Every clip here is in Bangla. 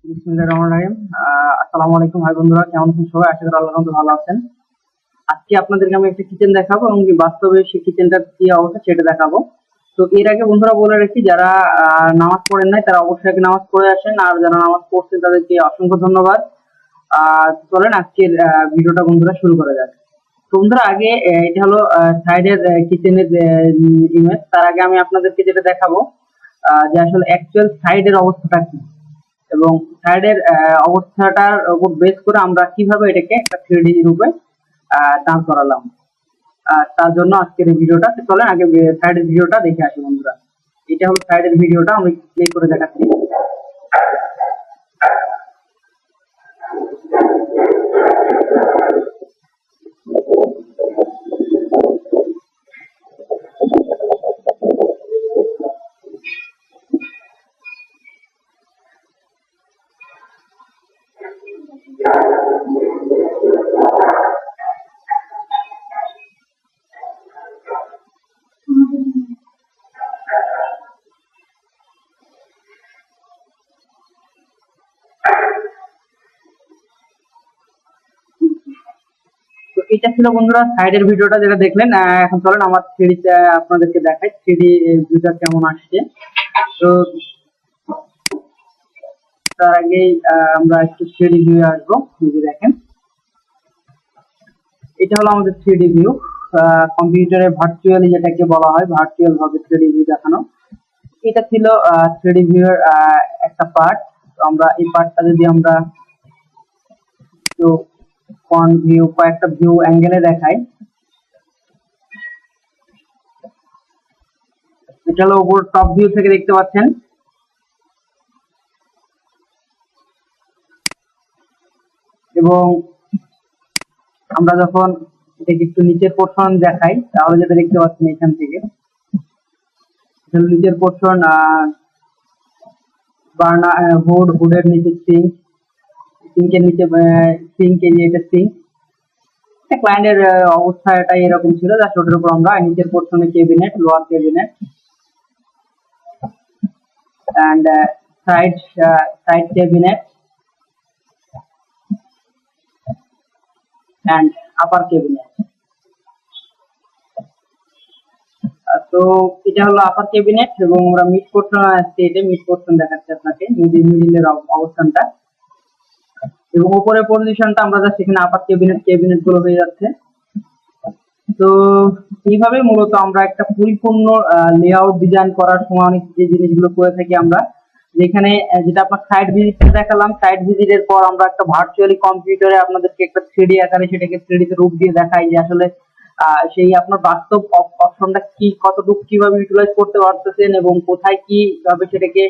বিসমিল্লাহির রহমানির রহিম। আসসালামু আলাইকুম ভাই বন্ধুরা, কেমন আছেন সবাই? আশা করি আল্লাহর রহমতে ভালো আছেন। আজকে আপনাদেরকে আমি একটা কিচেন দেখাবো এবং বাস্তবে সেই কিচেনটার কি অবস্থা সেটা দেখাবো। তো এর আগে বন্ধুরা বলে রাখি, যারা নামাজ পড়েন নাই তারা অবশ্যই আগে নামাজ পড়ে আসেন, আর যারা নামাজ পড়ছেন তাদেরকে অসংখ্য ধন্যবাদ। চলেন আজকের ভিডিওটা বন্ধুরা শুরু করা যাক। তো বন্ধুরা আগে এটা হলো সাইডের কিচেনের ইমেজ। তার আগে আমি আপনাদেরকে যেটা দেখাবো যে আসলে অ্যাকচুয়াল সাইডের অবস্থাটা কি, এবং সাইডের অবস্থাটার উপর বেস করে আমরা কিভাবে এটাকে একটা 3D রূপে দাঁড় করালাম। তার জন্য আজকের এই ভিডিওটা। চলেন আগে সাইডের ভিডিওটা দেখে আসি বন্ধুরা। এটা হলো সাইডের ভিডিওটা, আমি প্লে করে দেখাচ্ছি। তো এটা ছিল বন্ধুরা সাইডের ভিডিওটা যেটা দেখলেন। এখন চলেন আমার 3D আপনাদেরকে দেখাই 3D ভিউটা কেমন আসছে। তো তার আগে আমরা একটু 3D ভিউ আসবো। এই যে দেখেন, এটা হলো আমাদের 3D ভিউ। কম্পিউটারে ভার্চুয়ালি যেটাকে বলা হয়, ভার্চুয়াল ভাবে 3D ভিউ দেখানো। এটা ছিল 3D ভিউ এর একটা পার্ট। তো আমরা এই পার্টটা যদি আমরা একটু ফ্রন্ট ভিউ কয়েকটা ভিউ অ্যাঙ্গেলে দেখাই, এটা হলো উপর টপ ভিউ থেকে দেখতে পাচ্ছেন। এবং আমরা যখন এটাকে একটু নিচের পোর্শন দেখাই, তাহলে যেটা দেখতে পাচ্ছেন এখান থেকে, নিচের পোর্শন বার্না হুডের নিচে সিঙ্কের নিচে সিঙ্ক, এই যে এটা সিঙ্ক। ক্লায়েন্টের অবস্থা এটাই এরকম ছিল, জাস্ট ওটার উপর আমরা নিচের পোর্শনে cabinet, lower cabinet and side cabinet and upper cabinet। তো এটা হলো আপার ক্যাবিনেট, এবং আমরা মিড পোর্শন আসছে, এটা মিড পোর্শন দেখাচ্ছে আপনাকে, মিডিলের অবস্থানটা, এবং উপরের পজিশনটা আমরা জাস্ট এখানে আপার ক্যাবিনেট গুলো হয়ে যাচ্ছে। তো এইভাবে মূলত আমরা একটা পরিপূর্ণ লেআউট ডিজাইন করার সময় অনেক যে জিনিসগুলো করে থাকি আমরা, যেখানে যেটা আপনার সাইড ভিজিট দেখালাম, সাইড ভিজিটের পর আমরা একটা ভার্চুয়ালি কম্পিউটারে আপনাদেরকে একটা 3D আকারে সেটাকে 3D তে রূপ দিয়ে দেখাই যে আসলে সেই আপনার বাস্তব অপশনটা কি, কতটুকু কিভাবে ইউটিলাইজ করতে পারতেছেন এবং কোথায় কিভাবে সেটাকে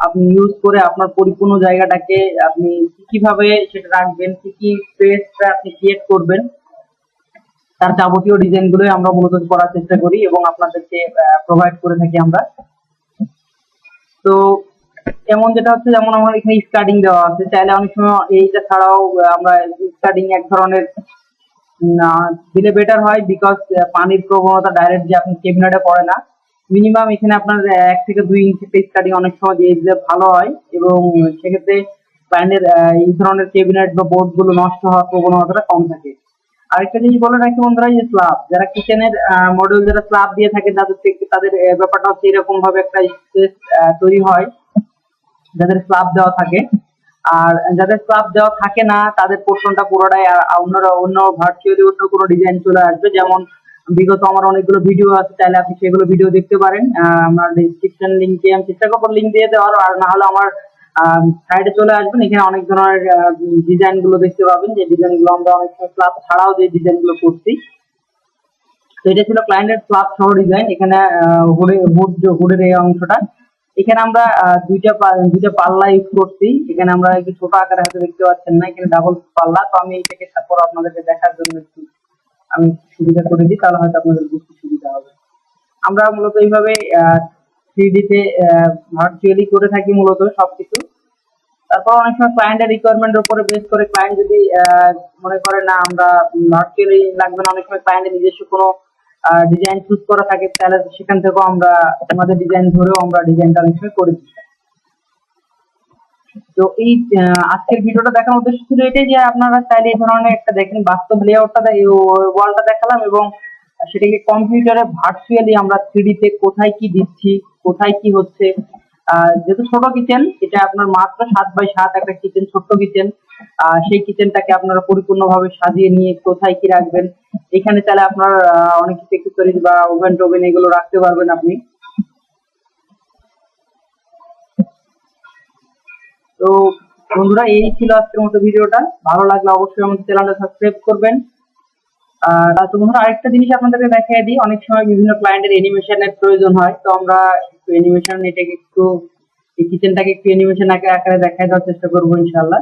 আপনি ইউজ করে আপনার পরিপূর্ণ জায়গাটাকে আপনি কিভাবে সেটা রাখবেন, কি স্পেসটা আপনি ক্রিয়েট করবেন, তার যাবতীয় ডিজাইন গুলোই আমরা মূলত করার চেষ্টা করি এবং আপনাদেরকে প্রোভাইড করে থাকি আমরা। তো এমন যেটা হচ্ছে, যেমন আমার এখানে স্কার্টিং দেওয়া আছে, চাইলে অনেক সময় এইটা ছাড়াও আমরা স্কার্টিং এক ধরনের দিলে বেটার হয়, বিকজ পানির প্রবণতা ডাইরেক্ট যে আপনি ক্যাবিনেটে পড়ে না। মিনিমাম এখানে আপনার 1 থেকে 2 ইঞ্চি স্কার্টিং অনেক সময় দিয়ে দিলে ভালো হয়, এবং সেক্ষেত্রে ক্লায়েন্টের এই ধরনের ক্যাবিনেট বা বোর্ড গুলো নষ্ট হওয়ার প্রবণতাটা কম থাকে। আরেকটা জিনিস বলে রাখি বন্ধুরা, যে স্ল্যাব, যারা কিচেনের মডিউল যারা স্ল্যাব দিয়ে থাকে তাদের ব্যাপারটা হচ্ছে এরকম ভাবে একটা স্পেস তৈরি হয় যাদের স্ল্যাব দেওয়া থাকে। আর যাদের স্ল্যাব দেওয়া থাকে না তাদের পোর্শনটা পুরোটাই অন্য ভার্চুয়ালি অন্য কোনো ডিজাইন চলে আসবে। যেমন বিগত আমার অনেকগুলো ভিডিও আছে, চাইলে আপনি সেগুলো ভিডিও দেখতে পারেন। আমার ডিসক্রিপশন লিঙ্কে আমি চেষ্টা করবো লিঙ্ক দিয়ে দেওয়ার, আর না হলে আমার সাইডে চলে আসবেন, এখানে অনেক ধরনের ডিজাইন গুলো দেখতে পাবেন, যে ডিজাইন গুলো আমরা অনেক সময় স্ল্যাব ছাড়াও যে ডিজাইন গুলো করছি। তো এটা ছিল ক্লায়েন্টের স্ল্যাব সহ ডিজাইন। এখানে হুডের এই অংশটা, এখানে আমরা দুইটা পাল্লা ইউজ করছি। এখানে আমরা একটু ছোট আকারে হয়তো দেখতে পাচ্ছেন না, এখানে ডাবল পাল্লা। তো আমি এটাকে তারপর আপনাদেরকে দেখার জন্য একটু আমি সুবিধা করে দিই, তাহলে হয়তো আপনাদের বুঝতে সুবিধা হবে। আমরা মূলত এইভাবে 3D তে ভার্চুয়ালি করে থাকি মূলত সবকিছু। তারপর অনেক সময় ক্লায়েন্টের রিকোয়ারমেন্টের উপরে বেস করে ক্লায়েন্ট যদি মনে করে না আমরা ভার্চুয়ালি লাগবে না, অনেক সময় ক্লায়েন্টের নিজস্ব কোনো ডিজাইন চুজ করা থাকে, তাহলে সেখান থেকেও আমরা আমাদের ডিজাইন ধরেও আমরা ডিজাইনটা অনেক সময় করে দিই। তো এই আজকের ভিডিওটা দেখানোর উদ্দেশ্য ছিল এটাই যে আপনারা চাইলে এই ধরনের একটা দেখেন বাস্তব লেআউটটা ওয়ালটা দেখালাম, এবং সেটাকে কম্পিউটারে ভার্চুয়ালি আমরা 3D তে কোথায় কি দিচ্ছি, কোথায় কি হচ্ছে। যেহেতু ছোট কিচেন, এটা আপনার মাত্র 7x7 একটা কিচেন, ছোট্ট কিচেন। সেই কিচেনটাকে আপনারা পরিপূর্ণভাবে সাজিয়ে নিয়ে কোথায় কি রাখবেন, এখানে চাইলে আপনার অনেক কিছু অ্যাক্সেসরিজ বা ওভেন টোভেন এগুলো রাখতে পারবেন আপনি। তো বন্ধুরা, এই ছিল আজকের মতো ভিডিওটা। ভালো লাগলে অবশ্যই আমাদের চ্যানেলটা সাবস্ক্রাইব করবেন। আর তো বন্ধুরা, আরেকটা জিনিস আপনাদেরকে দেখিয়ে দিই, অনেক সময় বিভিন্ন ক্লায়েন্টের অ্যানিমেশনের প্রয়োজন হয়, তো আমরা একটু অ্যানিমেশন এটাকে একটু এই কিচেনটাকে একটু অ্যানিমেশন আকারে দেখায় দেওয়ার চেষ্টা করবো ইনশাআল্লাহ,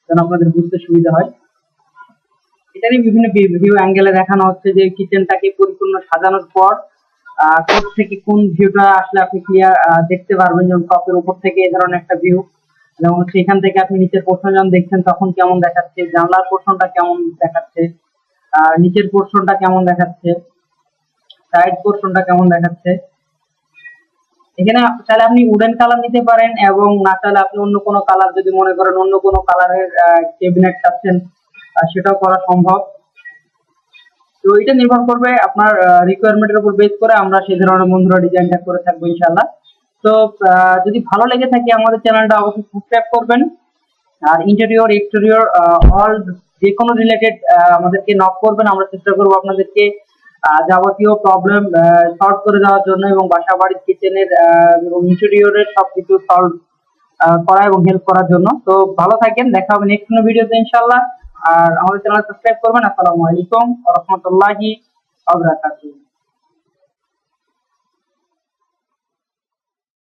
যেন আপনাদের বুঝতে সুবিধা হয়। এটারই বিভিন্ন ভিউ অ্যাঙ্গেলে দেখানো হচ্ছে যে কিচেনটাকে পরিপূর্ণ সাজানোর পর কোথ থেকে কোন ভিউটা আসলে আপনি ক্লিয়ার দেখতে পারবেন। যেমন টপের উপর থেকে এই ধরনের একটা ভিউ, যেমন সেখান থেকে আপনি নিচের পোর্শন যখন দেখছেন তখন কেমন দেখাচ্ছে, জানলার পোর্শনটা কেমন দেখাচ্ছে, নিচের পোর্শনটা কেমন দেখাচ্ছে, সাইড পোর্শনটা কেমন দেখাচ্ছে। এখানে চাইলে আপনি উডেন কালার নিতে পারেন, এবং না চাইলে আপনি অন্য কোনো কালার যদি মনে করেন অন্য কোনো কালারের ক্যাবিনেট চাচ্ছেন, সেটাও করা সম্ভব। তো এটা নির্ভর করবে আপনার রিকোয়ারমেন্টের উপর বেস করে আমরা সেই ধরনের বন্ধুরা ডিজাইনটা করে থাকবো ইনশাআল্লাহ। তো যদি ভালো লেগে থাকে আমাদের চ্যানেলটা অবশ্যই সাবস্ক্রাইব করবেন। আর ইন্টেরিয়র এক্সটেরিয়র অল যে কোনো রিলেটেড আমাদেরকে নক করবেন, আমরা চেষ্টা করবো আপনাদেরকে যাবতীয় প্রবলেম সলভ করে দেওয়ার জন্য, এবং বাসা বাড়ির কিচেনের এবং ইন্টেরিয়রের সবকিছু সলভ করা এবং হেল্প করার জন্য। তো ভালো থাকেন, দেখা হবে নেক্সট কোনো ভিডিওতে ইনশাআল্লাহ। আর আমাদের চ্যানেল সাবস্ক্রাইব করবেন। আসসালামু আলাইকুম ওয়া রাহমাতুল্লাহি ওয়া বারাকাতুহু।